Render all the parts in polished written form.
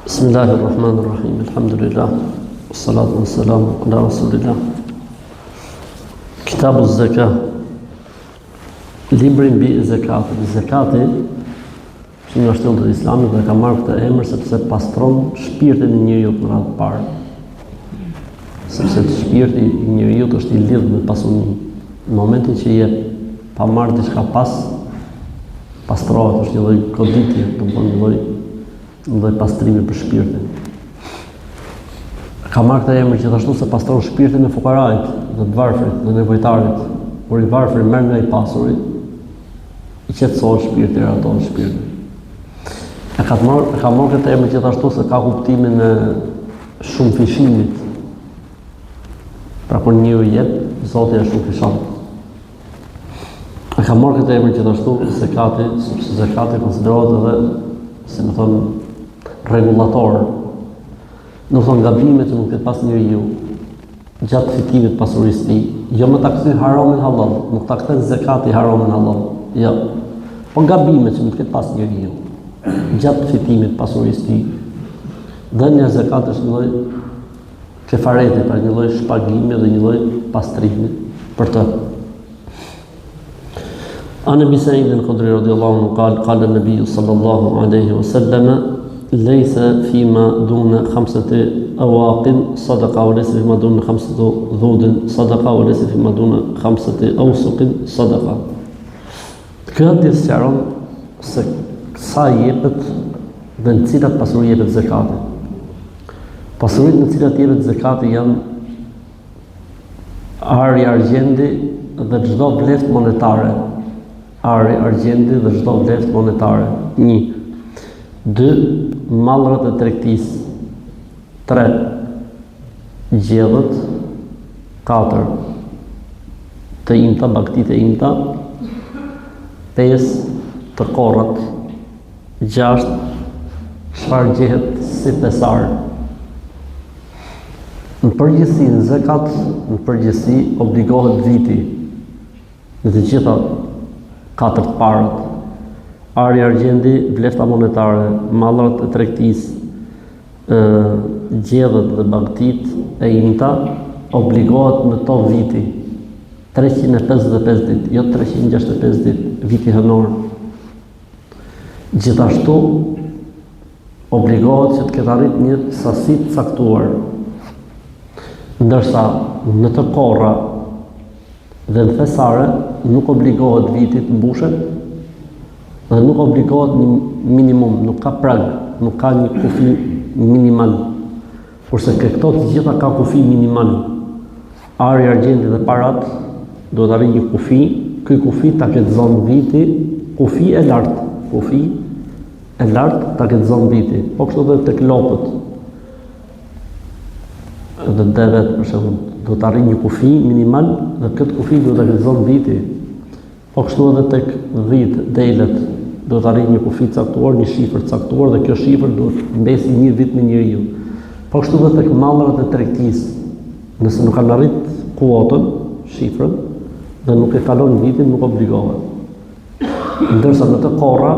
Bismillahirrahmanirrahim. Alhamdulillah. Wassalatu wassalamu ala rasulillah. Kitabu Zakah. Libri mbi zakatin. Zakati, që nga shtyllat e Islamit dhe ka marrë këtë emër sepse pastron shpirtin e njeriu në radhë parë. Sepse shpirti i njeriu është i lidhur me pasuninë. Në momentin që je pa marrë diçka pas, pastrohet, është një lloj koditje, një lloj pastrimi për shpirtin. Ka marrë këtë emër gjithashtu se pastron shpirtin e fuqarait, dhe të varfrit, dhe nevojtarit. Kur i varfri merr nga i pasuri, i qetësohet shpirti, ratohet shpirti. E ka marrë këtë emër gjithashtu se ka kuptimin e shumë fishimit. Pra kur njeriu jep, Zoti është shumë fishon. E ka marrë këtë emër gjithashtu zakati, sepse zakati konsiderohet edhe, si më thonë, rregullator. Nuk thonë gabimet që mund të pas njeriu gjatë fitimit pasurisë së tij, jo më ta kthy haramin halal, nuk ta kthen zakati haramin halal. Jo. Po gabimet që mund të pas njeriu gjatë fitimit pasurisë së tij. Dhënia e zakatit është një lloj kefareti, pra një lloj shpagimi dhe një lloj pastrimi për të. An Abi Sa'id al-Khudri radiyallahu anhu qala an-nabiy sallallahu alayhi wa sallam laysa fima duna khamsati awaqin sadaqa wa laysa fima duna khamsati dhudin sadaqa wa laysa fima duna khamsati awsuqin sadaqa. Kjo hadith sqaron se sa jepet dhe në cilat pasuri jepet zakati. Pasuritë në cilat jepet zakati janë ari, argjendi dhe çdo vleftë monetare. Ari, argjendi dhe çdo vleftë monetare. 1. 2. Mallrat e tregtisë. 3. Gjedhët. 4. Të imta, bagtitë e imta. 5. Të korrat. 6. Çfarë gjehet si pesar. Në përgjithësi në zakat, në përgjithësi obligohet viti në të gjitha 4 parët. Ari, argjendi, vlefta monetare, mallrat e tregtisë, gjedhët dhe bagtitë e imta obligohet në to viti 355 ditë, jo 365 ditë, viti hënor. Gjithashtu obligohet që të ketë arrit një sasi të caktuar, ndërsa në të korra dhe në thesare nuk obligohet viti të mbushet dhe nuk obligohet një minimum, nuk ka prag, nuk ka një kufi minimal. Kurse këto të gjitha ka kufi minimal. Ari, argjendi dhe parat duhet arrijë një kufi, ky kufi ta ketë zonë viti, kufi e lartë. Kufi e lartë ta ketë zonë viti. Po kështu edhe tek lopët. Dhe devet, për shembull, duhet arrijë një kufi minimal dhe këtë kufi duhet ta ketë zonë viti. Po kështu edhe tek dhit, delet, duhet arrijë një kufi caktuar, një shifër caktuar dhe kjo shifër duhet mbesi një vit me njeriu. Po kështu edhe tek mallrat e tregtisë. Nëse nuk kanë arrit kuotën, shifrën, dhe nuk e kalon vitin, nuk obligohet. Ndërsa në të korra,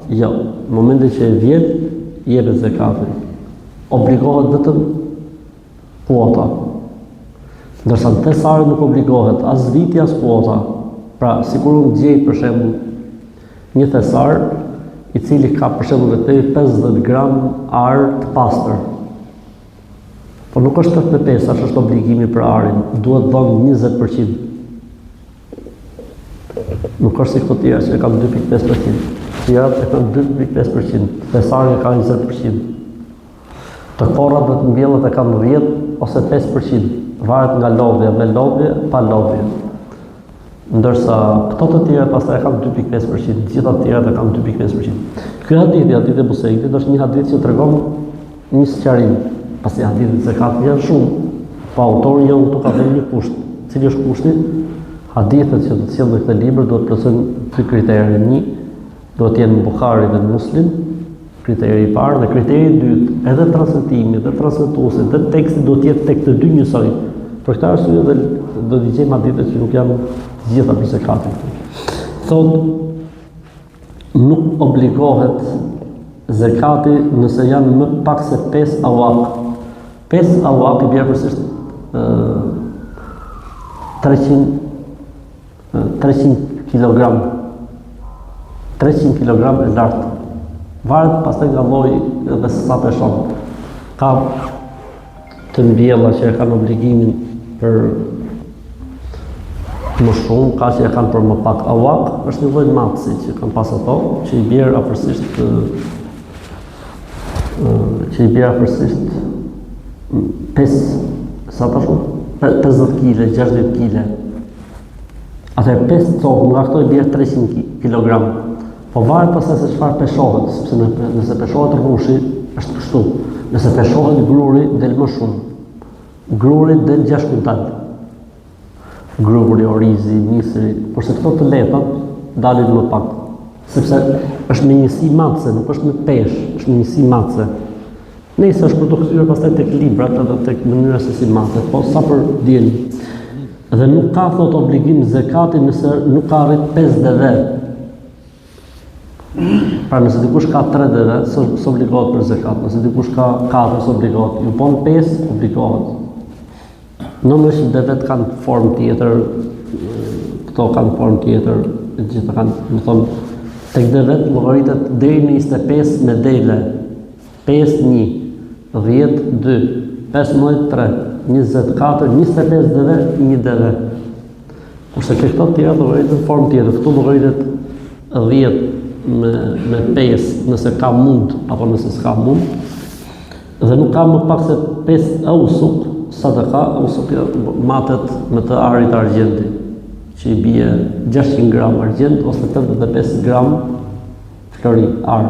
jo, në momentin që e vjen, jepet zakati. Obligohet vetëm kuota. Ndërsa në thesare nuk obligohet as viti as kuota. Pra, sikur unë gjej për shembull një thesar i cili ka për shembull vetë 50 gram ar të pastër. Po nuk është 85, është obligimi për arin, duhet dhënë 20%. Nuk është si këto tjera që e kam 2.5%. Tjerat e kam 2.5%, thesari ka 20%. Të korrat dhe të mbjellat e kam 10 ose 5%. Varet nga lodhja, me lodhje, pa lodhje. Ndërsa këto të tjera pastaj e kam 2.5%, gjitha të tjerat e kam 2.5%. Ky hadith e Abu Sa'idit është një hadith që tregon një sqarim. Pasi hadithet e zakatit janë shumë, po autori janë këtu ka dhënë një kusht. Cili është kushti? Hadithet që do të sjellë këtë libër duhet të plotësojnë dy kritere. 1, duhet të jenë në Buhari dhe në Muslim, kriteri i parë, dhe kriteri i dytë, edhe transmetimi dhe transmetuesi dhe teksti duhet të jetë tek të dy njësoj. Për këtë arsye dhe do të gjejmë hadithe që nuk janë të gjitha për zakatin. Thotë nuk obligohet zekati nëse janë më pak se 5 awak. 5 awak i bjerë përsisht 300 kg. 300 kg e lartë. Varet pastaj nga lloji dhe sa peshon. Ka të mbjella që e kanë obligimin për më shumë, ka që e kanë për më pak. Awak është një lloj matësi që kanë pas ato, që i bjerë afërsisht 50 kg, 60 kg. Atëherë 5 copë nga këto i bjerë 300 kg. Po varet pastaj se çfarë peshohet, sepse nëse peshohet rrushi, është kështu. Nëse peshohet gruri, del më shumë. Gruri del 6 kuntal. Gruri, orizi, nisri, kurse këto të letat dalin më pak. Sepse është me njësi matëse, nuk është me peshë, është me njësi matëse. Nëse është për të kthyer pastaj tek librat edhe tek mënyra se si matet, po sa për diell. Dhe nuk ka thot obligim zekati nëse nuk ka arrit 5 deve. Pra nëse dikush ka 3 deve, s'obligohet për zekat. Nëse dikush ka 4, s'obligohet. Ju bon 5, obligohet. Normalisht devet kanë formë tjetër, këto kanë formë tjetër, gjithë kanë, më thonë, tek devet llogaritet deri në 25 me dele. 5, 1, 10, 2, 15, 3, 24, 25 deve, 1 deve. Kurse ke këto tjera llogaritet formë tjetër, këtu llogaritet 10 me 5 nëse ka mund apo nëse s'ka mund, dhe nuk ka më pak se 5 ausuk sadaka, ausuk matet me të arit argjenti, që i bie 600 gram argjent ose 85 gram flori ar.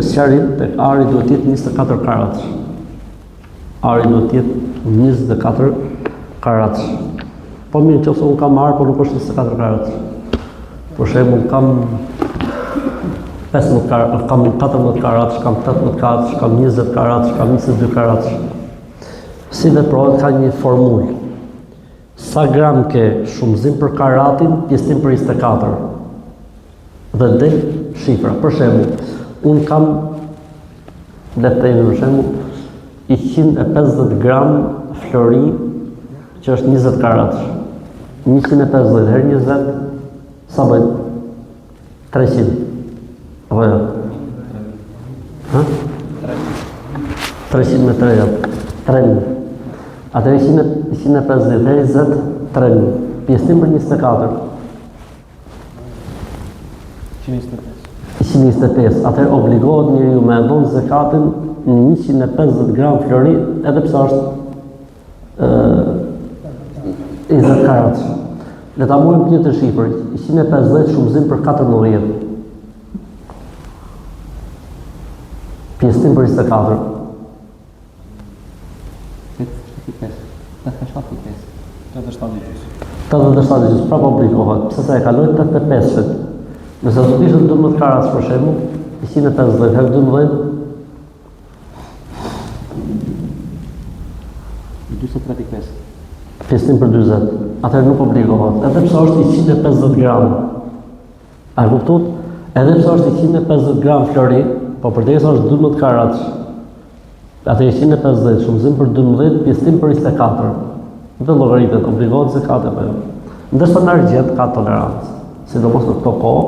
Sqarim tek ari duhet të jetë 24 karatësh. Ari duhet të jetë 24 karatësh. Po mirë, nëse unë kam ar, po nuk është 24 karatësh. Për shembull, kam 14 karatësh, kam 18 karatësh, kam 20 karatësh, kam 22 karatësh. Si veprohet ka një formulë. Sa gram ke shumëzim për karatin, pjesëtim për 24. Dhe del shifra. Për shembull, unë kam, le të themi për shembull, 150 gram flori që është 20 karatësh. 150 herë 20, sa bëjt? 300. Apo jo? 300 me 3, 3.000. Atëherë 150 herë 20, 3.000. Pjesëtim për 24. 125. Atëherë obligohet njeriu me dhënë zakatin në 150 gram flori, edhe pse është 20 karatësh. Le ta marrim një të shifër, 150 shumëzim për 14. Pjesëtim për 24. 87 gjys, prapë obligohet, pse sa e kaloi 85-shit. Nëse do të ishte 12 karatësh për shembull, 150 herë 12, 43.5. pjesëtim për 40. Atëherë nuk obligohet, edhe pse është 150 gram. A kuptot? Edhe pse është 150 gram flori, po përderisa është 12 karatësh. Atëherë 150 shumëzim për 12, pjesëtim për 24. Dhe llogaritet obligohet zakati apo jo. Ndërsa në argjent ka tolerancë, sidomos në këto kohë,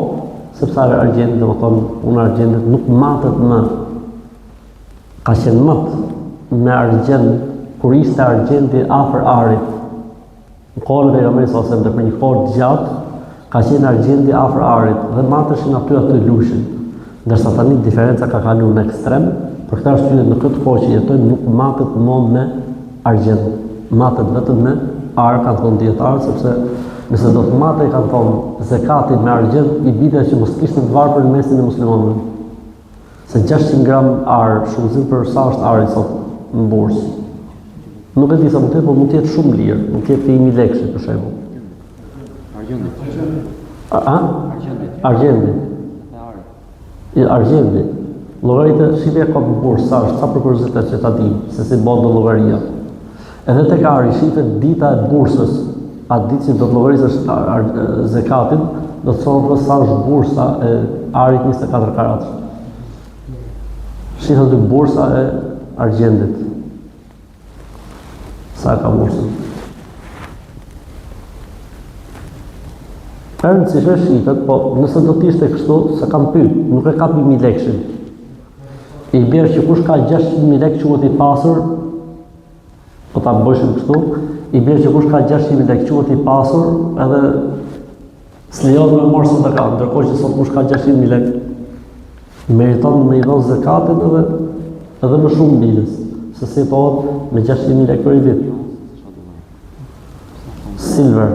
sepse argjenti, domethënë, unë argjentit nuk matet më. Ka qenë mat me argjent kur ishte argjenti afër arit. Në kohën e pejgamberit ose për një kohë të gjatë, ka qenë argjenti afër arit dhe mateshin aty lushin. Ndërsa tani diferenca ka kaluar në ekstrem, për këtë arsye në këtë kohë që jetojmë nuk matet më me argjent. Matet vetëm me ar, kanë thonë dietarë, sepse nëse do të matej, kanë thonë zekati me argjent, i bide që mos kishte të varfër në mesin e muslimanëve. Se 600 gram ar, shumëzim për sa është ari sot në bursë. Nuk e di sa mund të jetë, por mund të jetë shumë lirë, mund të jetë 1000 lekë për shembull. Argjendi. Argjendi. Llogaritë shifja ka në bursë, sa është, sa për kuriozitet që ta dim, se si bën do llogaria. Edhe tek ari shifet dita e bursës, atë ditë që do të llogarisësh zekatin, do të thonë sa është bursa e arit 24 karatësh. Shihët dy bursa e argjendit. Sa e ka bursën? Erën si shitet, po nëse do t'ishte kështu, se kam pyet, nuk e ka 1.000 lekshin. I bjerë që kush ka 600.000 lekë quhet i pasur, po ta bëshim kështu, i bjerë që kush ka 600.000 lekë quhet i pasur, edhe s'lejohet me marrë zekat, ndërkohë që sot kush ka 600.000 lekë, meriton me i dhënë zekatin edhe më shumë bilës, se si po me 600.000 lekë për i vit. Silver.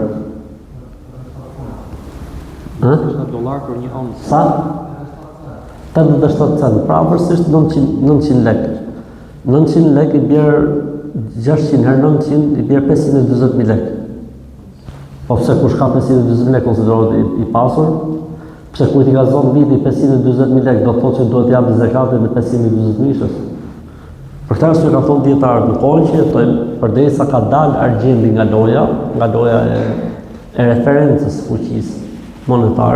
$9 për një oncë. Sa? 87 cent, pra vërsisht 900 lekë. 900 lekë i bjerë 600 herë 900 i bjerë 520.000 lekë. Po pse kush ka 520.000 lekë konsiderohet i pasur, pse kujt i ka zonë viti 520.000 lekë, do të thotë që duhet japë zekatin me 520.000. Për këtë arsye ka thonë dietarët në kohën që jetojmë, përderisa ka dalë argjendi nga loja e referencës fuqisë monetare,